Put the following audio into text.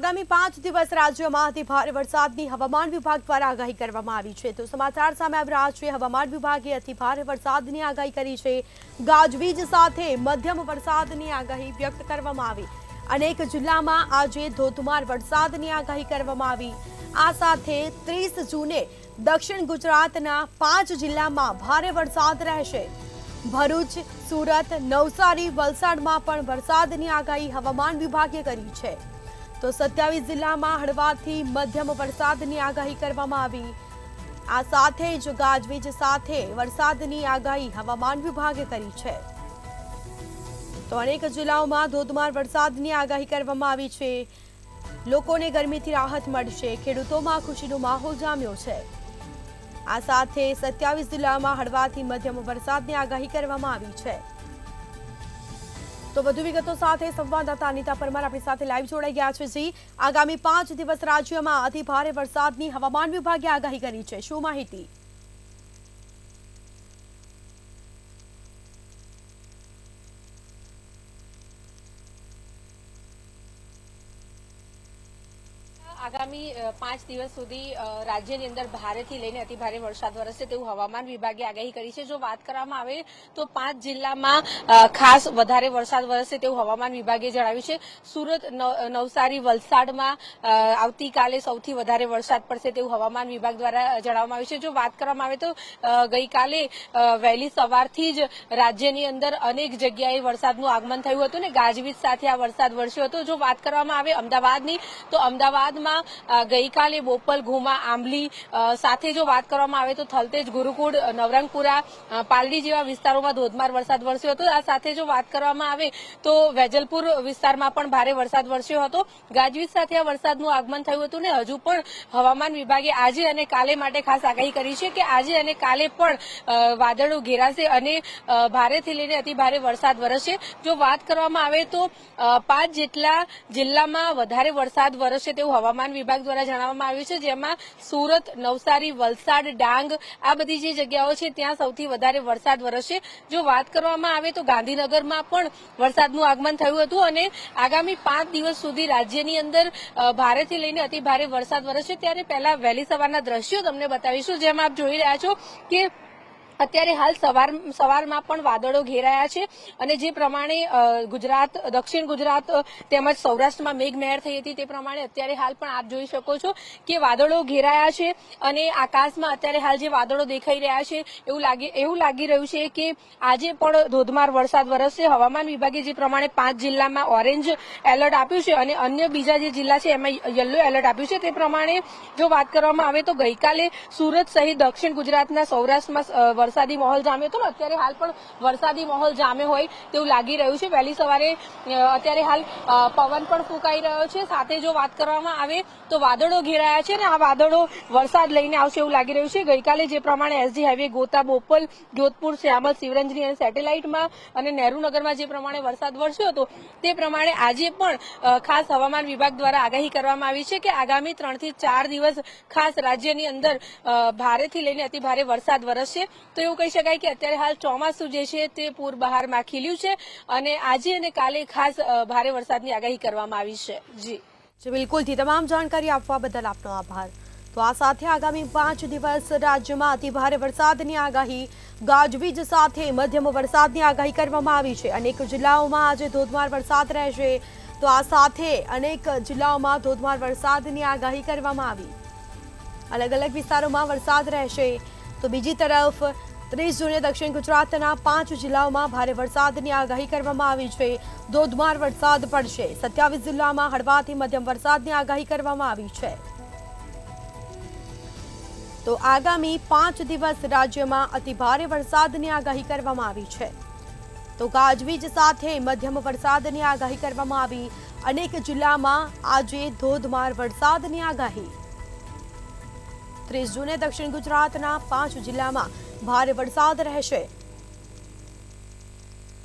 આગામી 5 દિવસ રાજ્યમાં અતિ ભારે વરસાદની હવામાન વિભાગ દ્વારા આગાહી કરવામાં આવી છે। તો સમાચાર સામે આવી રહ્યા છે। હવામાન વિભાગે અતિ ભારે વરસાદની આગાહી કરી છે। ગાજવીજ સાથે મધ્યમ વરસાદની આગાહી વ્યક્ત કરવામાં આવી। અનેક જિલ્લામાં આજે ધોધમાર વરસાદની આગાહી કરવામાં આવી। આ સાથે 30 જૂને દક્ષિણ ગુજરાતના 5 જિલ્લામાં ભારે વરસાદ રહેશે। ભરૂચ, સુરત, નવસારી, વલસાડમાં પણ વરસાદની આગાહી હવામાન વિભાગે કરી છે। તો 27 જિલ્લામાં હળવાથી મધ્યમ વરસાદની આગાહી કરવામાં આવી। આ સાથે જ ગાજવીજ સાથે વરસાદની આગાહી હવામાન વિભાગે કરી છે। તો અનેક જિલ્લાઓમાં ધોધમાર વરસાદની આગાહી કરવામાં આવી છે। લોકોને ગરમીથી રાહત મળશે। ખેડૂતોમાં ખુશીનો માહોલ જામ્યો છે। આ સાથે 27 જિલ્લામાં હળવાથી મધ્યમ વરસાદની આગાહી કરવામાં આવી છે। તો વધુ વિગતો સાથે સંવાદદાતા અનિતા પરમાર આપણી સાથે લાઈવ જોડાઈ ગયા છે। જી, આગામી 5 દિવસ રાજ્યમાં અતિ ભારે વરસાદની હવામાન વિભાગે આગાહી કરી છે, શું માહિતી? આગામી 5 દિવસ સુધી રાજ્યની અંદર ભારેથી લઈને અતિ ભારે વરસાદ વરસશે તેવું હવામાન વિભાગે આગાહી કરી છે। જો વાત કરવામાં આવે તો 5 જિલ્લામાં ખાસ વધારે વરસાદ વરસશે તેવું હવામાન વિભાગે જણાવ્યું છે। સુરત, નવસારી, વલસાડમાં આવતીકાલે સૌથી વધારે વરસાદ પડશે તેવું હવામાન વિભાગ દ્વારા જણાવવામાં આવ્યું છે। જો વાત કરવામાં આવે તો ગઈકાલે વહેલી સવારથી જ રાજ્યની અંદર અનેક જગ્યાએ વરસાદનું આગમન થયું હતું ને ગાજવીજ સાથે આ વરસાદ વરસ્યો હતો। જો વાત કરવામાં આવે અમદાવાદની તો અમદાવાદમાં ગઈકાલે બોપલ, ઘુમા, આંબલી સાથે જો વાત કરવામાં આવે તો થલતેજ, ગુરુકુળ, નવરંગપુરા, પાલડી જેવા વિસ્તારોમાં ધોધમાર વરસાદ વરસ્યો હતો। આ સાથે જો વાત કરવામાં આવે તો વેજલપુર વિસ્તારમાં પણ ભારે વરસાદ વરસ્યો હતો। ગાજવીજ સાથે આ વરસાદનું આગમન થયું હતું ને હજુ પણ હવામાન વિભાગે આજે અને કાલે માટે ખાસ આગાહી કરી છે કે આજે અને કાલે પણ વાદળો ઘેરાશે અને ભારેથી લઈને અતિ ભારે વરસાદ વરસશે। જો વાત કરવામાં આવે તો 5 જેટલા જિલ્લામાં વધારે વરસાદ વરસશે તેવું હવામાન વિભાગ દ્વારા જણાવવામાં આવ્યું છે, જેમાં સુરત, નવસારી, વલસાડ, ડાંગ આ બધી જે જગ્યાઓ છે ત્યાં સૌથી વધારે વરસાદ વરસશે। જો વાત કરવામાં આવે તો ગાંધીનગરમાં પણ વરસાદનું આગમન થયું હતું અને આગામી 5 દિવસ સુધી રાજ્યની અંદર ભારેથી લઈને અતિ ભારે વરસાદ વરસશે। ત્યારે પહેલા વહેલી સવારના દ્રશ્યો તમને બતાવીશું। જેમ આપ જોઈ રહ્યા છો કે અત્યારે હાલ સવારમાં પણ વાદળો ઘેરાયા છે અને જે પ્રમાણે ગુજરાત, દક્ષિણ ગુજરાત તેમજ સૌરાષ્ટ્રમાં મેઘમહેર થઈ હતી તે પ્રમાણે અત્યારે હાલ પણ આપ જોઈ શકો છો કે વાદળો ઘેરાયા છે અને આકાશમાં અત્યારે હાલ જે વાદળો દેખાઈ રહ્યા છે એવું લાગી રહ્યું છે કે આજે પણ ધોધમાર વરસાદ વરસશે। હવામાન વિભાગે જે પ્રમાણે 5 જિલ્લામાં ઓરેન્જ એલર્ટ આપ્યું છે અને અન્ય બીજા જે જિલ્લા છે એમાં યલો એલર્ટ આપ્યું છે, તે પ્રમાણે જો વાત કરવામાં આવે તો ગઈકાલે સુરત સહિત દક્ષિણ ગુજરાતના સૌરાષ્ટ્રમાં વરસાદી માહોલ જામ્યો હતો ને અત્યારે હાલ પણ વરસાદી માહોલ જામ્યો હોય તેવું લાગી રહ્યું છે। વહેલી સવારે અત્યારે હાલ પવન પણ ફૂંકાઈ રહ્યો છે। સાથે જો વાત કરવામાં આવે તો વાદળો ઘેરાયા છે ને આ વાદળો વરસાદ લઈને આવશે એવું લાગી રહ્યું છે। ગઈકાલે જે પ્રમાણે એસજી હાઈવે, ગોતા, બોપલ, જોધપુર, શ્યામલ, શિવરંજની અને સેટેલાઇટમાં અને નહેરુનગરમાં જે પ્રમાણે વરસાદ વરસ્યો હતો તે પ્રમાણે આજે પણ ખાસ હવામાન વિભાગ દ્વારા આગાહી કરવામાં આવી છે કે આગામી 3 થી 4 દિવસ ખાસ રાજ્યની અંદર ભારેથી લઈને અતિ ભારે વરસાદ વરસશે। તો એવું કહી શકાય કે અત્યારે હાલ ચોમાસું જે છે તે પૂર બહારમાં ખીલ્યું છે અને આજે અને કાલે ખાસ ભારે વરસાદની આગાહી કરવામાં આવી છે। જી બિલકુલથી તમામ જાણકારી આપવા બદલ આપનો આભાર। તો આ સાથે આગામી 5 દિવસ રાજ્યમાં અતિ ભારે વરસાદની આગાહી, ગાજવીજ સાથે મધ્યમ વરસાદની આગાહી કરવામાં આવી છે। અનેક જિલ્લાઓમાં આજે ધોધમાર વરસાદ રહેશે। તો આ સાથે અનેક જિલ્લાઓમાં ધોધમાર વરસાદની આગાહી કરવામાં આવી। અલગ અલગ વિસ્તારોમાં વરસાદ રહેશે। તો બીજી તરફ 30 જૂને દક્ષિણ ગુજરાતના 5 જિલ્લાઓમાં ભારે વરસાદની આગાહી કરવામાં આવી છે। ધોધમાર વરસાદ પડશે। 27 જિલ્લામાં હળવાથી મધ્યમ વરસાદની આગાહી કરવામાં આવી છે। તો આગામી 5 દિવસ રાજ્યમાં અતિ ભારે વરસાદની આગાહી કરવામાં આવી છે। તો ગાજવીજ સાથે મધ્યમ વરસાદની આગાહી કરવામાં આવી। અનેક જિલ્લામાં આજે ધોધમાર વરસાદની આગાહી। 30 જૂને દક્ષિણ ગુજરાતના 5 જિલ્લામાં ભારે વરસાદ રહેશે।